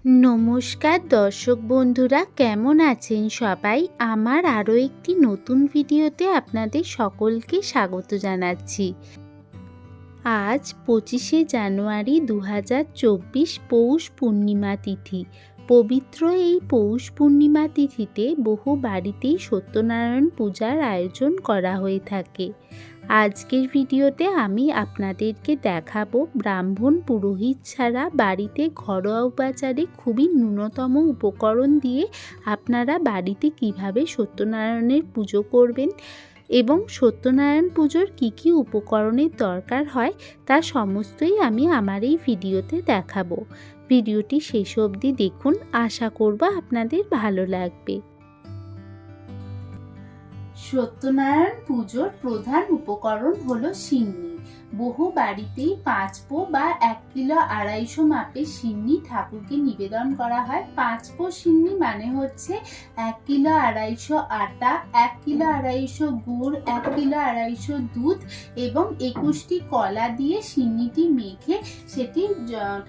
নমস্কার দর্শক বন্ধুরা, কেমন আছেন সবাই? আমার আরও একটি নতুন ভিডিওতে আপনাদের সকলকে স্বাগত জানাচ্ছি। আজ 25শে জানুয়ারি 2024 পৌষ পূর্ণিমা তিথি। পবিত্র এই পৌষ পূর্ণিমা তিথিতে বহু বাড়িতেই সত্যনারায়ণ পূজার আয়োজন করা হয়ে থাকে। আজকের ভিডিওতে আমি আপনাদেরকে দেখাবো ব্রাহ্মণ পুরোহিত ছাড়া বাড়িতে ঘরোয়া উপাচারে খুবই ন্যূনতম উপকরণ দিয়ে আপনারা বাড়িতে কিভাবে সত্যনারায়ণের পুজো করবেন এবং সত্যনারায়ণ পুজোর কী কী উপকরণের দরকার হয় তা সমস্তই আমি আমার এই ভিডিওতে দেখাবো। ভিডিওটি শেষ অবধি দেখুন, আশা করব আপনাদের ভালো লাগবে। সত্যনারায়ণ পুজোর প্রধান উপকরণ হলো সিন্নি। বহু বাড়িতেই 5 পো বা 1 কিলো 250 মাপের সিন্নি ঠাকুরকে নিবেদন করা হয়। 5 পো সিন্নি মানে হচ্ছে 1 কিলো 250 আটা, 1 কিলো 250 গুড়, 1 কিলো 250 দুধ এবং 21টি কলা দিয়ে সিন্নিটি মেখে সেটি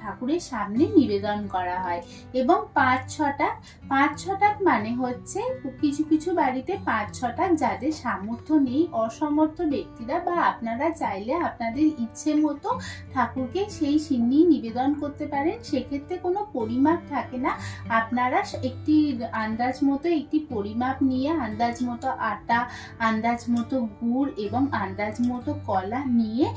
ঠাকুরের সামনে নিবেদন করা হয়। এবং 5-6টা মানে হচ্ছে কিছু কিছু বাড়িতে 5-6টা, যাদের সামর্থ্য নেই, অসমর্থ ব্যক্তিরা বা আপনারা চাইলে আপনাদের ইচ্ছে মতো ঠাকুরকে সেই সিন্নি নিবেদন করতে পারেন। সেক্ষেত্রে কোনো পরিমাপ থাকে না, আপনারা একটি আন্দাজ মতো একটি পরিমাপ নিয়ে আন্দাজ মতো আটা, আন্দাজ মতো গুড় এবং আন্দাজ মতো কলা নিয়ে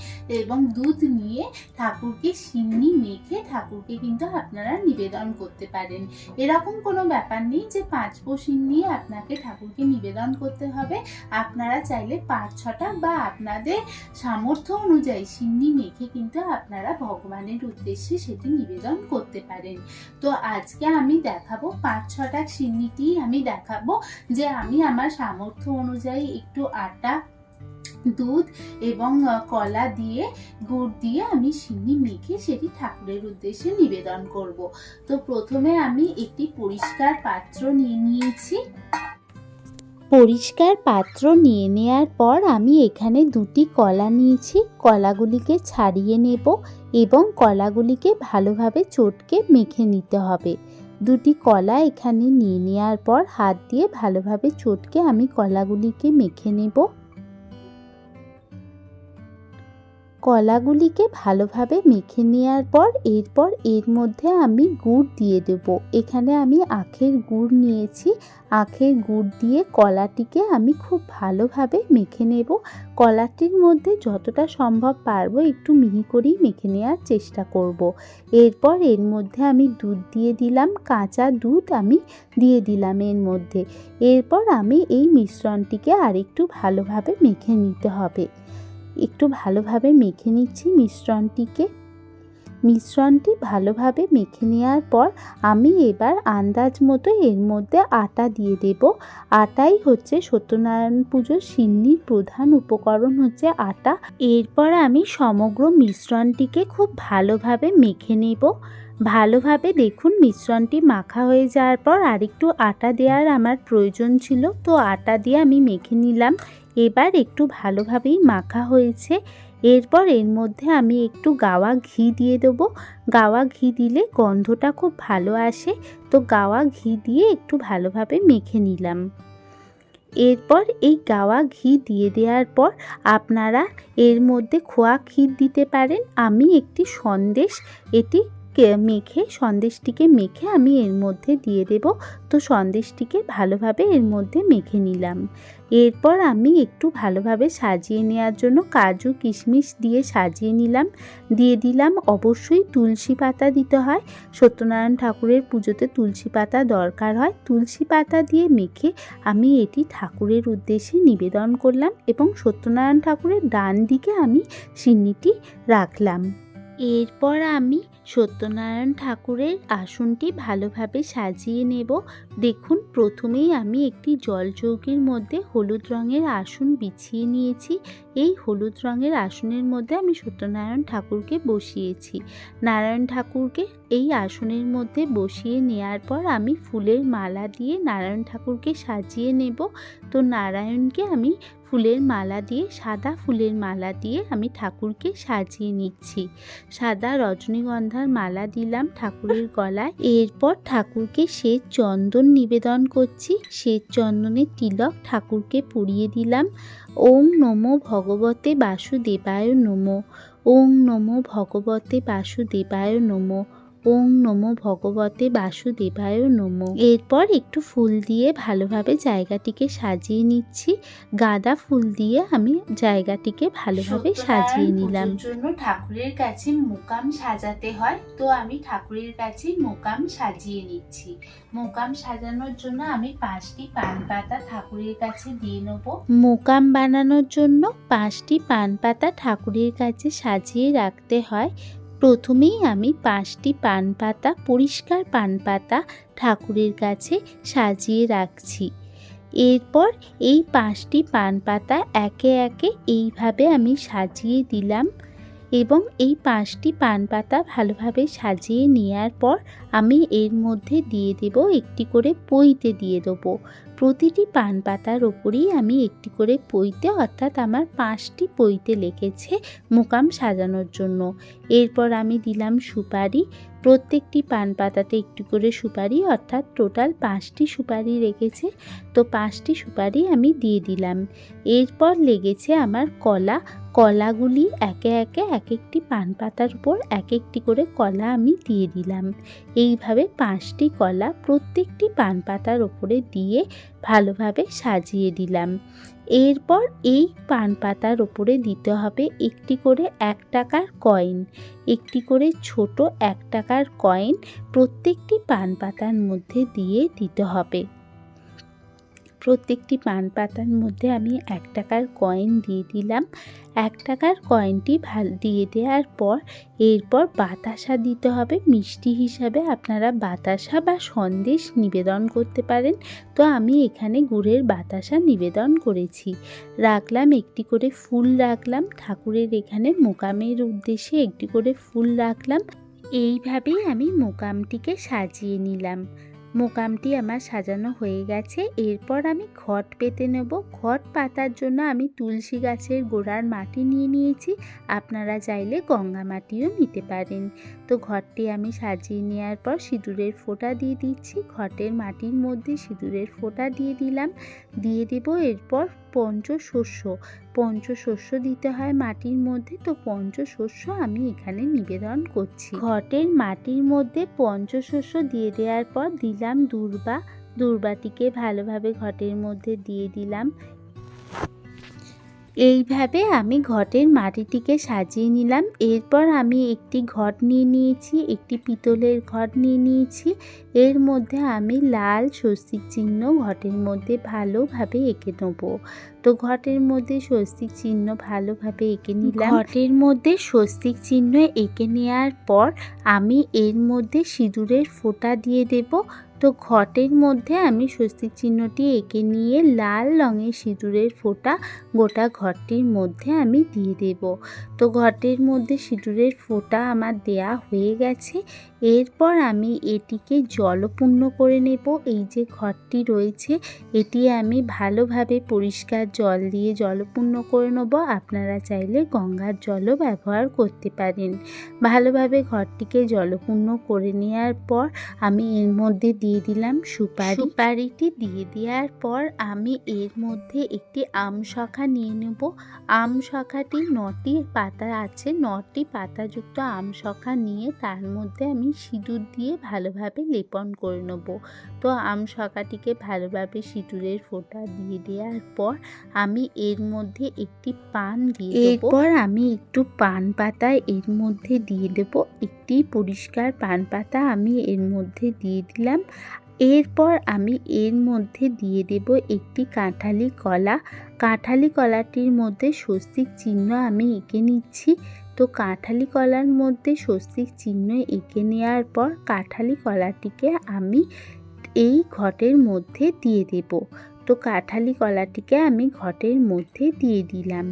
এবং দুধ নিয়ে ঠাকুরকে সিন্নি মেখে ঠাকুরকে কিন্তু আপনারা নিবেদন করতে পারেন। এরকম কোনো ব্যাপার নেই যে 5 পো সিন্নি আপনাকে ঠাকুরকে নিবেদন করতে হবে। আপনারা চাইলে 5-6টা বা আপনাদের সামর্থ্য অনুযায়ী সিন্নি মেখে কিন্তু আপনারা ভগবানের উদ্দেশ্যে সেটি নিবেদন করতে পারেন। তো আজকে আমি দেখাবো 5-6টা সিন্নিটি আমি দেখাবো যে আমি আমার সামর্থ্য অনুযায়ী একটু আটা, দুধ এবং কলা দিয়ে গুড় দিয়ে আমি সিন্নি মেখে সেটি ঠাকুরের উদ্দেশ্যে নিবেদন করব। তো প্রথমে আমি একটি পরিষ্কার পাত্র নিয়ে নিয়েছি। পরিষ্কার পাত্র নিয়ে নেওয়ার পর আমি এখানে 2টি কলা নিয়েছি। কলাগুলিকে ছাড়িয়ে নেব এবং কলাগুলিকে ভালোভাবে চটকে মেখে নিতে হবে। 2টি কলা এখানে নিয়ে নেওয়ার পর হাত দিয়ে ভালোভাবে চটকে আমি কলাগুলিকে মেখে নেব। কলাগুলিকে ভালোভাবে মেখে নেওয়ার পর এরপর এর মধ্যে আমি গুড় দিয়ে দেব। এখানে আমি আখের গুড় নিয়েছি। আখের গুড় দিয়ে কলাটিকে আমি খুব ভালোভাবে মেখে নেব। কলাটির মধ্যে যতটা সম্ভব পারবো একটু মিহি করেই মেখে নেওয়ার চেষ্টা করব। এরপর এর মধ্যে আমি দুধ দিয়ে দিলাম, কাঁচা দুধ আমি দিয়ে দিলাম এর মধ্যে। এরপর আমি এই মিশ্রণটিকে আরেকটু ভালোভাবে মেখে নিতে হবে। একটু ভালোভাবে মেখে নিচ্ছি মিশ্রণটি ভালোভাবে মেখে নেওয়ার পর আমি এবার আন্দাজ মতো এর মধ্যে আটা দিয়ে দেব। আটাই হচ্ছে সত্যনারায়ণ পুজোর সিন্নির প্রধান উপকরণ হচ্ছে আটা। এরপর আমি সমগ্র মিশ্রণটিকে খুব ভালোভাবে মেখে নেব। ভালোভাবে দেখুন মিশ্রণটি মাখা হয়ে যাওয়ার পর আরেকটু আটা দেওয়ার আমার প্রয়োজন ছিল, তো আটা দিয়ে আমি মেখে নিলাম। এবার একটু ভালোভাবেই মাখা হয়েছে। এরপর এর মধ্যে আমি একটু গাওয়া ঘি দিয়ে দেবো। গাওয়া ঘি দিলে গন্ধটা খুব ভালো আসে, তো গাওয়া ঘি দিয়ে একটু ভালোভাবে মেখে নিলাম। এরপর এই গাওয়া ঘি দিয়ে দেওয়ার পর আপনারা এর মধ্যে খোয়া ক্ষীর দিতে পারেন। আমি একটি সন্দেশটিকে মেখে আমি এর মধ্যে দিয়ে দেব। তো সন্দেশটিকে ভালোভাবে এর মধ্যে মেখে নিলাম। এরপর আমি একটু ভালোভাবে সাজিয়ে নেওয়ার জন্য কাজু কিশমিশ দিয়ে সাজিয়ে নিলাম। দিয়ে দিলাম অবশ্যই তুলসী পাতা দিতে হয়। সত্যনারায়ণ ঠাকুরের পুজোতে তুলসী পাতা দরকার হয়। তুলসী পাতা দিয়ে মেখে আমি এটি ঠাকুরের উদ্দেশ্যে নিবেদন করলাম এবং সত্যনারায়ণ ঠাকুরের ডান দিকে আমি সিন্নিটি রাখলাম। এরপর আমি সত্যনারায়ণ ঠাকুরের আসনটি ভালোভাবে সাজিয়ে নেব। দেখুন প্রথমেই আমি একটি জলচৌকির মধ্যে হলুদ রঙের আসন বিছিয়ে নিয়েছি। এই হলুদ রঙের আসনের মধ্যে আমি সত্যনারায়ণ ঠাকুরকে বসিয়েছি। নারায়ণ ঠাকুরকে এই আসনের মধ্যে বসিয়ে নেওয়ার পর আমি ফুলের মালা দিয়ে নারায়ণ ঠাকুরকে সাজিয়ে নেব। তো নারায়ণকে আমি ফুলের মালা দিয়ে, সাদা ফুলের মালা দিয়ে আমি ঠাকুরকে সাজিয়ে নিচ্ছি। সাদা রজনীগন্ধার মালা দিলাম ঠাকুরের গলায়। এরপর ঠাকুরকে শ্বেত চন্দন নিবেদন করছি। শ্বেত চন্দনের তিলক ঠাকুরকে পরিয়ে দিলাম। ওং নমো ভগবতে বাসুদেবায় নমো। ওং নমো ভগবতে বাসুদেবায় নমো। ওং নমো ভগবতে বাসুদেবায় নমো। এরপর একটু ফুল দিয়ে ভালোভাবে জায়গাটিকে সাজিয়ে নিচ্ছি। গাঁদা ফুল দিয়ে আমি জায়গাটিকে ভালোভাবে সাজিয়ে নিলাম। জন্য ঠাকুরের কাছে মোকাম সাজাতে হয়, তো আমি ঠাকুরের কাছে মোকাম সাজিয়ে নিচ্ছি। মোকাম সাজানোর জন্য আমি 5টি পান পাতা ঠাকুরের কাছে দিয়ে নেব। মোকাম বানানোর জন্য 5টি পান পাতা ঠাকুরের কাছে সাজিয়ে রাখতে হয়। প্রথমেই আমি 5টি পান পাতা, পরিষ্কার পান পাতা ঠাকুরের কাছে সাজিয়ে রাখছি। এরপর এই 5টি পান পাতা একে একে এইভাবে আমি সাজিয়ে দিলাম এবং এই 5টি পান পাতা ভালোভাবে সাজিয়ে নেওয়ার পর আমি এর মধ্যে দিয়ে দেব একটি করে পইতে দিয়ে দেবো। প্রতিটি পান পাতার ওপরেই আমি একটি করে পইতে, অর্থাৎ আমার 5টি পইতে লেগেছে মোকাম সাজানোর জন্য। এরপর আমি দিলাম সুপারি। প্রত্যেকটি পান পাতাতে একটু করে সুপারি, অর্থাৎ টোটাল 5টি সুপারি লেগেছে, তো 5টি সুপারি আমি দিয়ে দিলাম। এরপর লেগেছে আমার কলা। কলাগুলি একে একে এক একটি পান পাতার উপর এক একটি করে কলা আমি দিয়ে দিলাম। এইভাবে 5টি কলা প্রত্যেকটি পান পাতার ওপরে দিয়ে ভালোভাবে সাজিয়ে দিলাম। এরপর এই পান পাতার ওপরে দিতে হবে একটি করে 1 টাকার কয়েন। একটি করে ছোট 1 টাকার কয়েন প্রত্যেকটি পান পাতার মধ্যে দিয়ে দিতে হবে। প্রত্যেকটি পান পাতার মধ্যে আমি 1 টাকার কয়েন দিয়ে দিলাম। 1 টাকার কয়েনটি দিয়ে দেওয়ার পর এরপর বাতাসা দিতে হবে। মিষ্টি হিসাবে আপনারা বাতাসা বা সন্দেশ নিবেদন করতে পারেন, তো আমি এখানে গুড়ের বাতাসা নিবেদন করেছি। রাখলাম একটি করে ফুল, রাখলাম ঠাকুরের এখানে মোকামের উদ্দেশ্যে একটি করে ফুল রাখলাম। এইভাবেই আমি মোকামটিকে সাজিয়ে নিলাম। মোকামটি আমার সাজানো হয়ে গেছে। এরপর আমি ঘট পেতে নেব। ঘট পাতার জন্য আমি তুলসী গাছের গোড়ার মাটি নিয়ে নিয়েছি, আপনারা চাইলে গঙ্গা মাটিও নিতে পারেন। তো ঘরটি আমি সাজিয়ে নেওয়ার পর সিঁদুরের ফোঁটা দিয়ে দিচ্ছি। ঘটের মাটির মধ্যে সিঁদুরের ফোঁটা দিয়ে দিলাম। দিয়ে দেব এরপর পঞ্চশস্য। পঞ্চশস্য দিতে হয় মাটির মধ্যে, তো পঞ্চশস্য আমি এখানে নিবেদন করছি। ঘটের মাটির মধ্যে পঞ্চশস্য দিয়ে দেওয়ার পর দিলাম দূর্বা। দূর্বাটিকে ভালোভাবে ঘটের মধ্যে দিয়ে দিলাম। এইভাবে আমি ঘটের মাটিটিকে সাজিয়ে নিলাম। এরপর আমি একটি ঘট নিয়ে নিয়েছি, একটি পিতলের ঘট নিয়ে নিয়েছি। এর মধ্যে আমি লাল স্বস্তিক চিহ্ন ঘটের মধ্যে ভালোভাবে এঁকে নেব। তো ঘটের মধ্যে স্বস্তিক চিহ্ন ভালোভাবে এঁকে নিলাম। ঘটের মধ্যে স্বস্তিক চিহ্ন এঁকে নেওয়ার পর আমি এর মধ্যে সিঁদুরের ফোঁটা দিয়ে দেব। তো ঘটের মধ্যে আমি স্বস্তিক চিহ্নটি এঁকে নিয়ে লাল রঙের সিঁদুরের ফোঁটা গোটা ঘরটির মধ্যে আমি দিয়ে দেব। তো ঘটের মধ্যে সিঁদুরের ফোঁটা আমার দেয়া হয়ে গেছে। এরপর আমি এটিকে জলপূর্ণ করে নেব। এই যে ঘরটি রয়েছে এটি আমি ভালোভাবে পরিষ্কার জল দিয়ে জলপূর্ণ করে নেব। আপনারা চাইলে গঙ্গার জলও ব্যবহার করতে পারেন। ভালোভাবে ঘরটিকে জলপূর্ণ করে নেওয়ার পর আমি এর মধ্যে দিয়ে দিলাম সুপারি। সুপারিটি দিয়ে দেওয়ার পর আমি এর মধ্যে একটি আমশাখা নিয়ে নেব। আমশাখাটি 9টি পাতা আছে, 9টি পাতাযুক্ত আমশাখা নিয়ে তার মধ্যে আমি সিঁদুর দিয়ে ভালোভাবে লেপন করে নেব। তো আমশাখাটিকে ভালোভাবে সিঁদুরের ফোঁটা দিয়ে দেওয়ার পর আমি এর মধ্যে একটি পান দিয়ে দেব। এরপর আমি একটু পান পাতা এর মধ্যে দিয়ে দেব। একটি পরিষ্কার পান পাতা আমি এর মধ্যে দিয়ে দিলাম। এরপর আমি এর মধ্যে দিয়ে দেব একটি কাঁঠালি কলা। কাঁঠালি কলাটির মধ্যে স্বস্তিক চিহ্ন আমি এঁকে নিচ্ছি। তো কাঁঠালি কলার মধ্যে স্বস্তিক চিহ্ন এঁকে নেওয়ার পর কাঁঠালি কলাটিকে আমি এই ঘটের মধ্যে দিয়ে দেব। তো কাঁঠালি কলাটিকে আমি ঘটের মধ্যে দিয়ে দিলাম।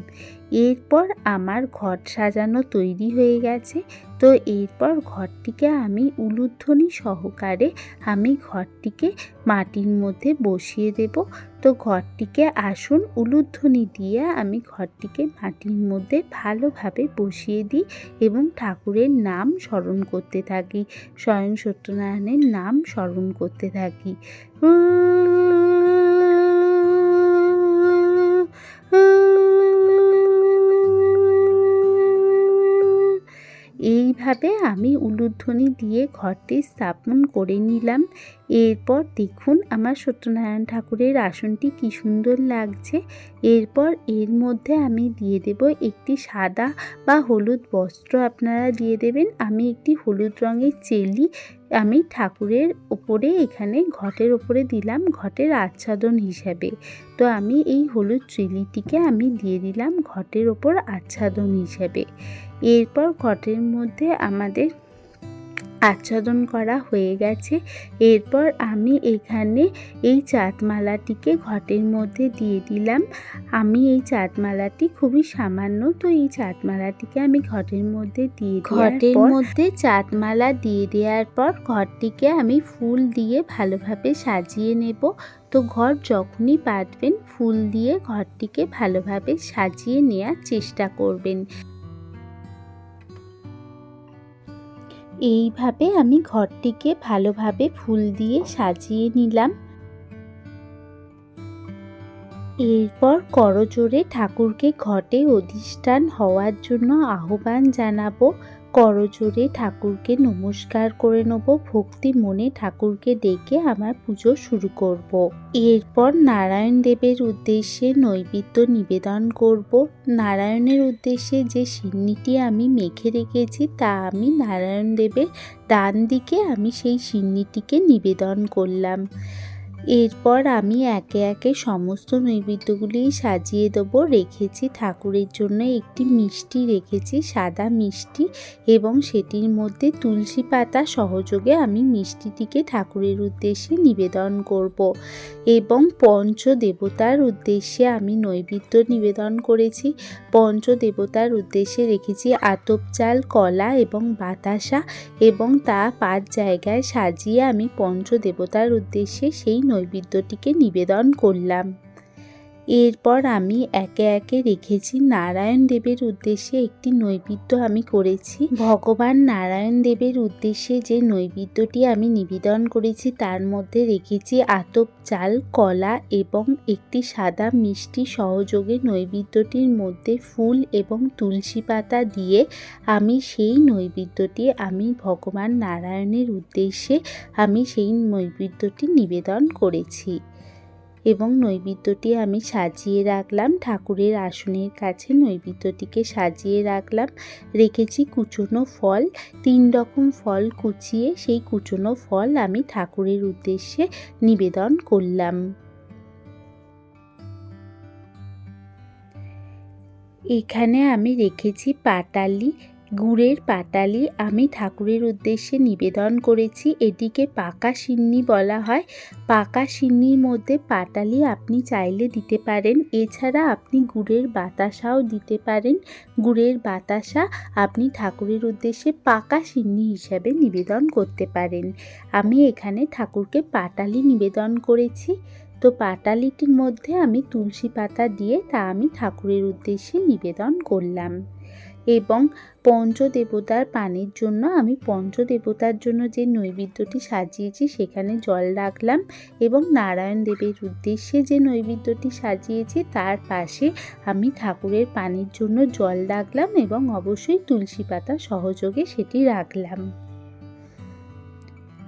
এরপর আমার ঘট সাজানো তৈরি হয়ে গেছে। তো এরপর ঘরটিকে আমি উলুধ্বনি সহকারে আমি ঘরটিকে মাটির মধ্যে বসিয়ে দেব। তো ঘরটিকে আসুন উলুধ্বনি দিয়ে আমি ঘরটিকে মাটির মধ্যে ভালোভাবে বসিয়ে দিই এবং ঠাকুরের নাম স্মরণ করতে থাকি, স্বয়ং সত্যনারায়ণের নাম স্মরণ করতে থাকি। এইভাবে আমি উলুধ্বনি দিয়ে ঘরটি স্থাপন করে নিলাম। এরপর দেখুন আমার সত্যনারায়ণ ঠাকুরের আসনটি কি সুন্দর লাগছে। এরপর এর মধ্যে আমি দিয়ে দেব একটি সাদা বা হলুদ বস্ত্র, আপনারা দিয়ে দেবেন। আমি একটি হলুদ রঙের চেলি আমি ঠাকুরের ওপরে, এখানে ঘটের ওপরে দিলাম ঘটের আচ্ছাদন হিসাবে। তো আমি এই হলুদ চেলিটিকে আমি দিয়ে দিলাম ঘটের ওপর আচ্ছাদন হিসাবে। এরপর ঘটের মধ্যে আমাদের আচ্ছাদন করা হয়ে গেছে। এরপর আমি এখানে এই চাঁদমালাটিকে ঘটের মধ্যে দিয়ে দিলাম। আমি এই চাঁদমালাটি খুবই সামান্য, তো এই চাঁদমালাটিকে আমি ঘটের মধ্যে দিয়ে ঘটের মধ্যে চাঁদমালা দিয়ে দেওয়ার পর ঘরটিকে আমি ফুল দিয়ে ভালোভাবে সাজিয়ে নেব। তো ঘর যখনই পাতবেন ফুল দিয়ে ঘরটিকে ভালোভাবে সাজিয়ে নেওয়ার চেষ্টা করবেন। এইভাবে আমি ঘরটিকে ভালোভাবে ফুল দিয়ে সাজিয়ে নিলাম। এরপর করজোড়ে ঠাকুরকে ঘটে অধিষ্ঠান হওয়ার জন্য আহ্বান জানাবো। করজোড়ে ঠাকুরকে নমস্কার করে নেব, ভক্তি মনে ঠাকুরকে ডেকে আমার পুজো শুরু করব। এরপর নারায়ণ দেবের উদ্দেশ্যে নৈবেদ্য নিবেদন করব। নারায়ণের উদ্দেশ্যে যে সিন্নিটি আমি মেখে রেখেছি তা আমি নারায়ণ দেবের ডান দিকে আমি সেই সিন্নিটিকে নিবেদন করলাম। এরপর আমি একে একে সমস্ত নৈবেদ্যগুলি সাজিয়ে দেবো। রেখেছি ঠাকুরের জন্য একটি মিষ্টি, রেখেছি সাদা মিষ্টি, এবং সেটির মধ্যে তুলসী পাতা সহযোগে আমি মিষ্টিটিকে ঠাকুরের উদ্দেশ্যে নিবেদন করব। এবং পঞ্চদেবতার উদ্দেশ্যে আমি নৈবেদ্য নিবেদন করেছি। পঞ্চদেবতার উদ্দেশ্যে রেখেছি আতপ চাল, কলা এবং বাতাসা, এবং তা 5 জায়গায় সাজিয়ে আমি পঞ্চদেবতার উদ্দেশ্যে সেই নৈবেদ্যটিকে নিবেদন করলাম। এরপর আমি একে একে রেখেছি নারায়ণ দেবের উদ্দেশ্যে একটি নৈবেদ্য আমি করেছি। ভগবান নারায়ণ দেবের উদ্দেশ্যে যে নৈবেদ্যটি আমি নিবেদন করেছি তার মধ্যে রেখেছি আতপ চাল, কলা এবং একটি সাদা মিষ্টি সহযোগে নৈবেদ্যটির মধ্যে ফুল এবং তুলসী পাতা দিয়ে আমি সেই নৈবেদ্যটি আমি ভগবান নারায়ণের উদ্দেশ্যে আমি সেই নৈবেদ্যটি নিবেদন করেছি। এবং নৈবেদ্যটি আমি সাজিয়ে রাখলাম ঠাকুরের আসনের কাছে, নৈবেদ্যটিকে সাজিয়ে রাখলাম। রেখেছি কুচনো ফল, 3 রকম ফল কুচিয়ে সেই কুচনো ফল আমি ঠাকুরের উদ্দেশ্যে নিবেদন করলাম। এখানে আমি রেখেছি পাটালি, গুড়ের পাটালি আমি ঠাকুরের উদ্দেশ্যে নিবেদন করেছি। এটিকে পাকা সিন্নি বলা হয়। পাকা সিন্নির মধ্যে পাটালি আপনি চাইলে দিতে পারেন, এছাড়া আপনি গুড়ের বাতাসাও দিতে পারেন। গুড়ের বাতাসা আপনি ঠাকুরের উদ্দেশ্যে পাকা সিন্নি হিসাবে নিবেদন করতে পারেন। আমি এখানে ঠাকুরকে পাটালি নিবেদন করেছি। তো পাটালিটির মধ্যে আমি তুলসী পাতা দিয়ে তা আমি ঠাকুরের উদ্দেশ্যে নিবেদন করলাম। এবং পঞ্চদেবতার পানের জন্য আমি পঞ্চদেবতার জন্য যে নৈবেদ্যটি সাজিয়েছি সেখানে জল রাখলাম, এবং নারায়ণ দেবের উদ্দেশ্যে যে নৈবেদ্যটি সাজিয়েছি তার পাশে আমি ঠাকুরের পানের জন্য জল রাখলাম, এবং অবশ্যই তুলসী পাতা সহযোগে সেটি রাখলাম।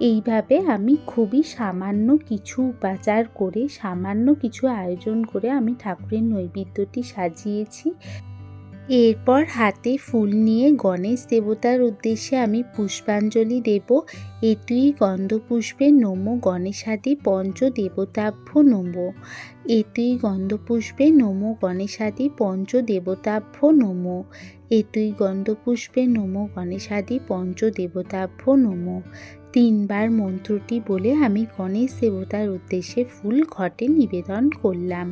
এইভাবে আমি খুবই সামান্য কিছু উপাচার করে, সামান্য কিছু আয়োজন করে আমি ঠাকুরের নৈবেদ্যটি সাজিয়েছি। এরপর হাতে ফুল নিয়ে গণেশ দেবতার উদ্দেশ্যে আমি পুষ্পাঞ্জলি দেব। এতুই গন্ধপুষ্পে নমো গণেশাদি পঞ্চদেবতাভ্য নমো। এতুই গন্ধপুষ্পে নমো গণেশাদি পঞ্চদেবতাভ্য নমো। এতুই গন্ধপুষ্পে নমো গণেশাদি পঞ্চদেবতাভ্য নমো। 3বার মন্ত্রটি বলে আমি গণেশ দেবতার উদ্দেশ্যে ফুল ঘটে নিবেদন করলাম।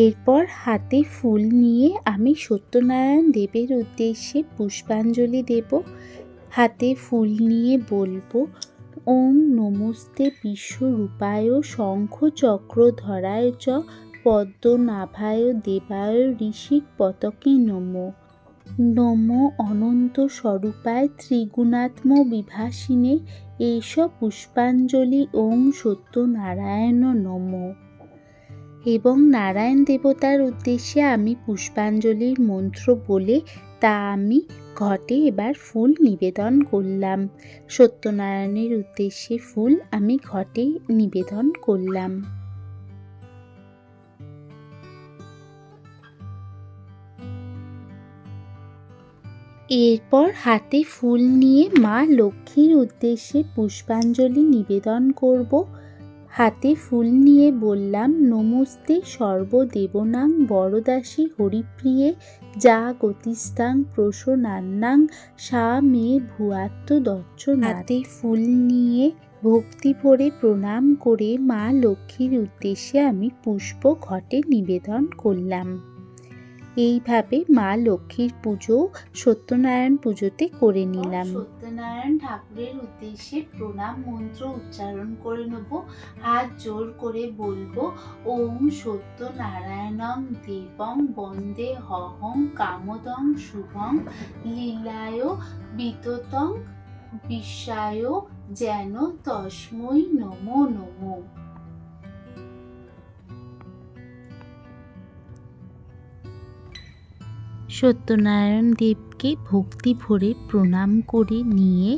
এরপর হাতে ফুল নিয়ে আমি সত্যনারায়ণ দেবের উদ্দেশ্যে পুষ্পাঞ্জলি দেব। হাতে ফুল নিয়ে বলবো, ওম নমস্তে বিশ্বরূপায় শঙ্খ চক্র ধরায় চ পদ্মনাভায় দেবায় ঋষিক পতকে নমো। নমো অনন্ত স্বরূপায় ত্রিগুণাত্ম বিভাসিনে এষ পুষ্পাঞ্জলি ওং সত্যনারায়ণ নমো। এবং নারায়ণ দেবতার উদ্দেশ্যে আমি পুষ্পাঞ্জলির মন্ত্র বলে তা আমি ঘটে এবার ফুল নিবেদন করলাম। সত্যনারায়ণের উদ্দেশ্যে ফুল আমি ঘটে নিবেদন করলাম। এরপর হাতে ফুল নিয়ে মা লক্ষ্মীর উদ্দেশ্যে পুষ্পাঞ্জলি নিবেদন করব। হাতে ফুল নিয়ে বললাম, নমস্তে সর্বদেবনাং বরদাসী হরিপ্রিয়ে যা গতিস্তাং প্রসন্নান্নাং সা মে ভূয়াত্ম দর্শনাৎ। হাতে ফুল নিয়ে ভক্তি ভরে প্রণাম করে মা লক্ষ্মীর উদ্দেশ্যে আমি পুষ্প ঘটে নিবেদন করলাম। এইভাবে মা লক্ষ্মীর পুজো সত্যনারায়ণ পুজোতে করে নিলাম। সত্যনারায়ণ ঠাকুরের উদ্দেশ্যে প্রণাম মন্ত্র উচ্চারণ করে নেব। হাত জোর করে বলবো, ওম সত্যনারায়ণং দেবং বন্দে হহং কামদং শুভং লীলায় বিততং বিশ্বায় যেন তস্মৈ নমো নমো। সত্যনারায়ণ দেবকে ভক্তি ভরে প্রণাম করে নিয়ে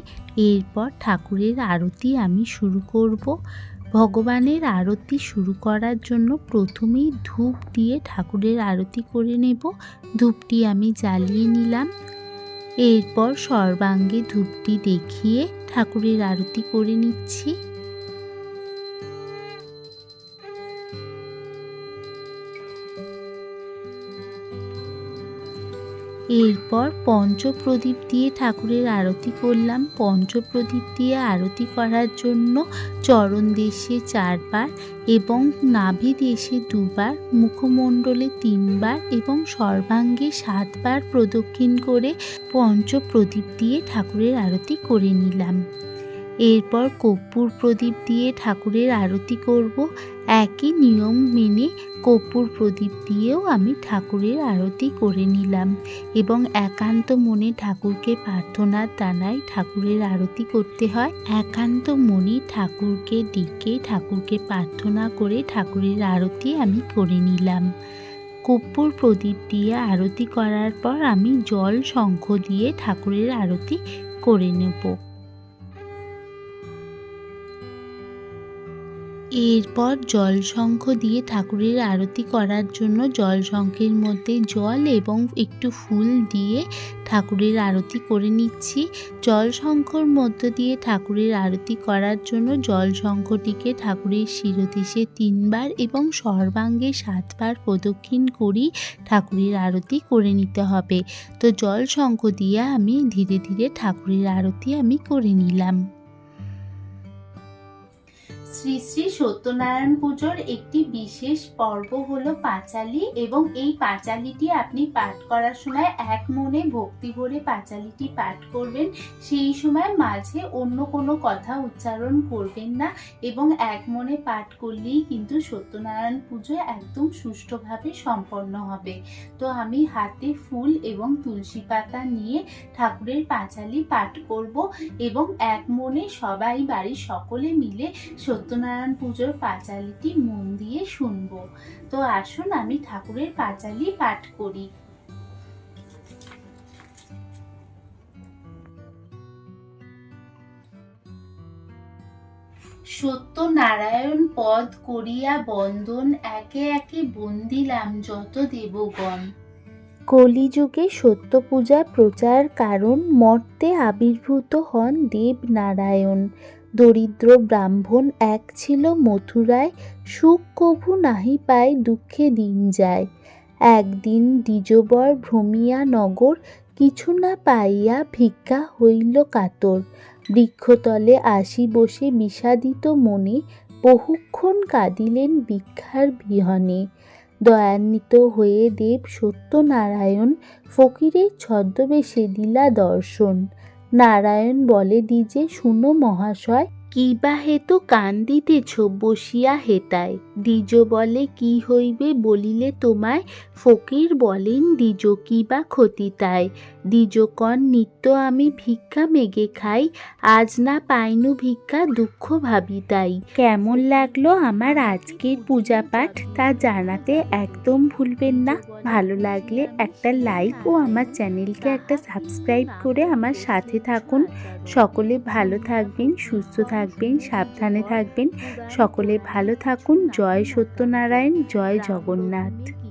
এরপর ঠাকুরের আরতি আমি শুরু করব। ভগবানের আরতি শুরু করার জন্য প্রথমেই ধূপ দিয়ে ঠাকুরের আরতি করে নেব। ধূপটি আমি জ্বালিয়ে নিলাম। এরপর সর্বাঙ্গে ধূপটি দেখিয়ে ঠাকুরের আরতি করে নিচ্ছি। এরপর পঞ্চপ্রদীপ দিয়ে ঠাকুরের আরতি করলাম। পঞ্চপ্রদীপ দিয়ে আরতি করার জন্য চরণ দেশে 4 বার এবং নাভি দেশে 2 বার, মুখমণ্ডলে 3 বার এবং সর্বাঙ্গে 7 বার প্রদক্ষিণ করে পঞ্চপ্রদীপ দিয়ে ঠাকুরের আরতি করে নিলাম। এরপর কর্পূর প্রদীপ দিয়ে ঠাকুরের আরতি করব। একই নিয়ম মেনে কর্পূর প্রদীপ দিয়েও আমি ঠাকুরের আরতি করে নিলাম এবং একান্ত মনে ঠাকুরকে প্রার্থনার দ্বারাই ঠাকুরের আরতি করতে হয়। একান্ত মনে ঠাকুরকে ডেকে ঠাকুরকে প্রার্থনা করে ঠাকুরের আরতি আমি করে নিলাম। কর্পূর প্রদীপ দিয়ে আরতি করার পর আমি জল শঙ্খ দিয়ে ঠাকুরের আরতি করে নেব। এরপর জল শঙ্খ দিয়ে ঠাকুরের আরতি করার জন্য জল শঙ্খের মধ্যে জল এবং একটু ফুল দিয়ে ঠাকুরের আরতি করে নিচ্ছি। জল শঙ্খর মধ্য দিয়ে ঠাকুরের আরতি করার জন্য জল শঙ্খটিকে ঠাকুরের শিরদেশে 3 বার এবং সর্বাঙ্গে 7 বার প্রদক্ষিণ করি ঠাকুরের আরতি করে নিতে হবে। তো জল শঙ্খ দিয়ে আমি ধীরে ধীরে ঠাকুরের আরতি আমি করে নিলাম। শ্রী শ্রী সত্যনারায়ণ পুজোর একটি বিশেষ পর্ব হলো পাঁচালী এবং এই পাঁচালীটি আপনি পাঠ করার সময় এক মনে ভক্তি ভরে পাঁচালীটি পাঠ করবেন। সেই সময় মাঝে অন্য কোনো কথা উচ্চারণ করবেন না এবং এক মনে পাঠ করলেই কিন্তু সত্যনারায়ণ পুজো একদম সুষ্ঠুভাবে সম্পন্ন হবে। তো আমি হাতে ফুল এবং তুলসী পাতা নিয়ে ঠাকুরের পাঁচালী পাঠ করব এবং এক মনে সবাই বাড়ির সকলে মিলে সত্যনারায়ণ পুজোর পাঁচালীটি মন দিয়ে শুনব। তো আসুন আমি ঠাকুরের পাঁচালী পাঠ করি। সত্যনারায়ণ পদ করিয়া বন্দন, একে একে বন্দিলাম যত দেবগণ। কলিযুগে সত্য পূজা প্রচার কারণ মর্তে আবির্ভূত হন দেবনারায়ণ। দরিদ্র ব্রাহ্মণ এক ছিল মথুরায়, সুখ কভু নাহি পায় দুঃখে দিন যায়। একদিন দ্বিজবর ভ্রমিয়া নগর, কিছু না পাইয়া ভিক্ষা হইল কাতর। বৃক্ষতলে আসি বসে বিষাদিত মনে বহুক্ষণ কাঁদিলেন ভিক্ষার বিহনে। দয়ান্বিত হয়ে দেব সত্যনারায়ণ ফকিরের ছদ্মবেশে দিলা দর্শন। নারায়ণ বলে দ্বিজে, শুনো মহাশয়, কি বা হেতু কান্দিতেছ বসিয়া হেতায়? দ্বিজ বলে, কি হইবে বলিলে তোমায়? ফকির বলেন, দ্বিজ কি বা ক্ষতি তাই? দ্বিজ কন, নিত্য আমি ভিক্ষা মেগে খাই, আজ না পাইনু ভিক্ষা দুঃখ ভাবি তাই। কেমন লাগলো আমার আজকের পূজা পাঠ তা জানাতে একদম ভুলবেন না। ভালো লাগলে একটা লাইক ও আমার চ্যানেলকে একটা সাবস্ক্রাইব করে আমার সাথে থাকুন। সকলে ভালো থাকবেন, সুস্থ থাকবেন, সাবধানে থাকবেন। সকলে ভালো থাকুন। জয় সত্যনারায়ণ, জয় জগন্নাথ।